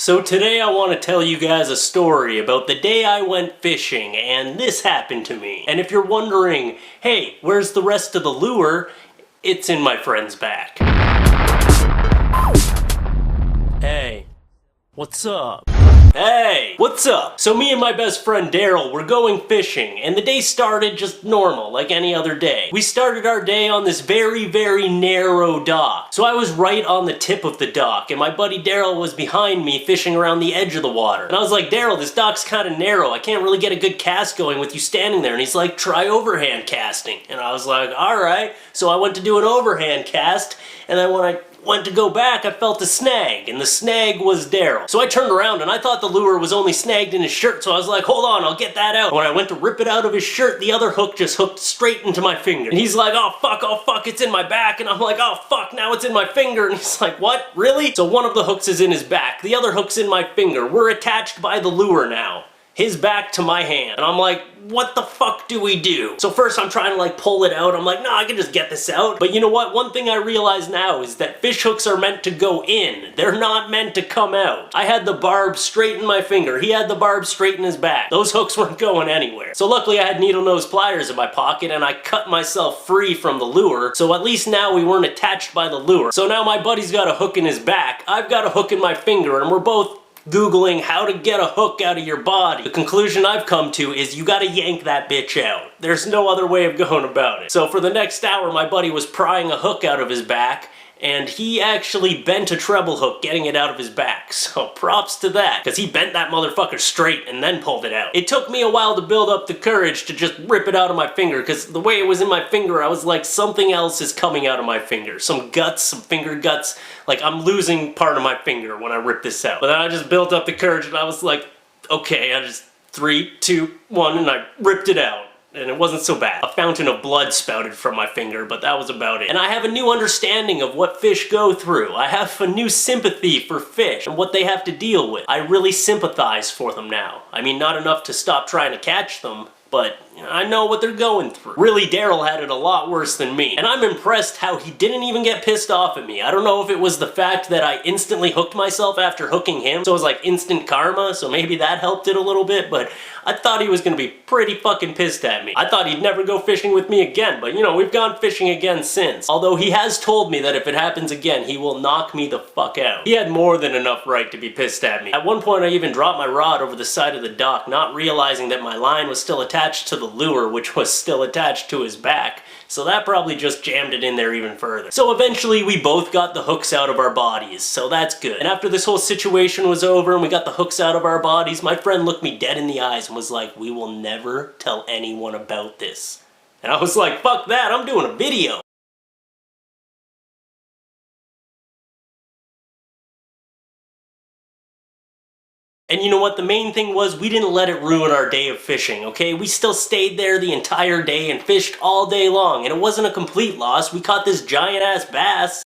So today I want to tell you guys a story about the day I went fishing and this happened to me. And if you're wondering, hey, where's the rest of the lure? It's in my friend's back. Hey, what's up? Hey, what's up? So me and my best friend Daryl were going fishing, and the day started just normal, like any other day. We started our day on this very, very narrow dock. So I was right on the tip of the dock, and my buddy Daryl was behind me fishing around the edge of the water. And I was like, Daryl, this dock's kind of narrow. I can't really get a good cast going with you standing there. And he's like, try overhand casting. And I was like, all right. So I went to do an overhand cast, and then when I went to go back, I felt a snag, and the snag was Daryl. So I turned around, and I thought the lure was only snagged in his shirt, so I was like, hold on, I'll get that out. When I went to rip it out of his shirt, the other hook just hooked straight into my finger. And he's like, oh fuck, it's in my back. And I'm like, oh fuck, now it's in my finger. And he's like, what, really? So one of the hooks is in his back, the other hook's in my finger. We're attached by the lure now. His back to my hand. And I'm like, what the fuck do we do? So first I'm trying to like pull it out. I'm like, no, I can just get this out. But you know what? One thing I realize now is that fish hooks are meant to go in. They're not meant to come out. I had the barb straight in my finger. He had the barb straight in his back. Those hooks weren't going anywhere. So luckily I had needle nose pliers in my pocket and I cut myself free from the lure. So at least now we weren't attached by the lure. So now my buddy's got a hook in his back. I've got a hook in my finger, and we're both Googling how to get a hook out of your body. The conclusion I've come to is you gotta yank that bitch out. There's no other way of going about it. So for the next hour, my buddy was prying a hook out of his back, and he actually bent a treble hook getting it out of his back. So props to that, because he bent that motherfucker straight and then pulled it out. It took me a while to build up the courage to just rip it out of my finger, because the way it was in my finger, I was like, something else is coming out of my finger. Some guts, some finger guts. Like, I'm losing part of my finger when I rip this out. But then I just built up the courage and I was like, okay, I just 3, 2, 1, and I ripped it out. And it wasn't so bad. A fountain of blood spouted from my finger, but that was about it. And I have a new understanding of what fish go through. I have a new sympathy for fish and what they have to deal with. I really sympathize for them now. I mean, not enough to stop trying to catch them, but I know what they're going through. Really, Daryl had it a lot worse than me. And I'm impressed how he didn't even get pissed off at me. I don't know if it was the fact that I instantly hooked myself after hooking him, so it was like instant karma, so maybe that helped it a little bit, but I thought he was gonna be pretty fucking pissed at me. I thought he'd never go fishing with me again, but you know, we've gone fishing again since. Although he has told me that if it happens again, he will knock me the fuck out. He had more than enough right to be pissed at me. At one point I even dropped my rod over the side of the dock, not realizing that my line was still attached to the lure, which was still attached to his back. So that probably just jammed it in there even further. So eventually we both got the hooks out of our bodies, so that's good. And after this whole situation was over and we got the hooks out of our bodies, my friend looked me dead in the eyes and was like, we will never tell anyone about this. And I was like, fuck that, I'm doing a video. And you know what? The main thing was we didn't let it ruin our day of fishing, okay? We still stayed there the entire day and fished all day long, and it wasn't a complete loss. We caught this giant-ass bass.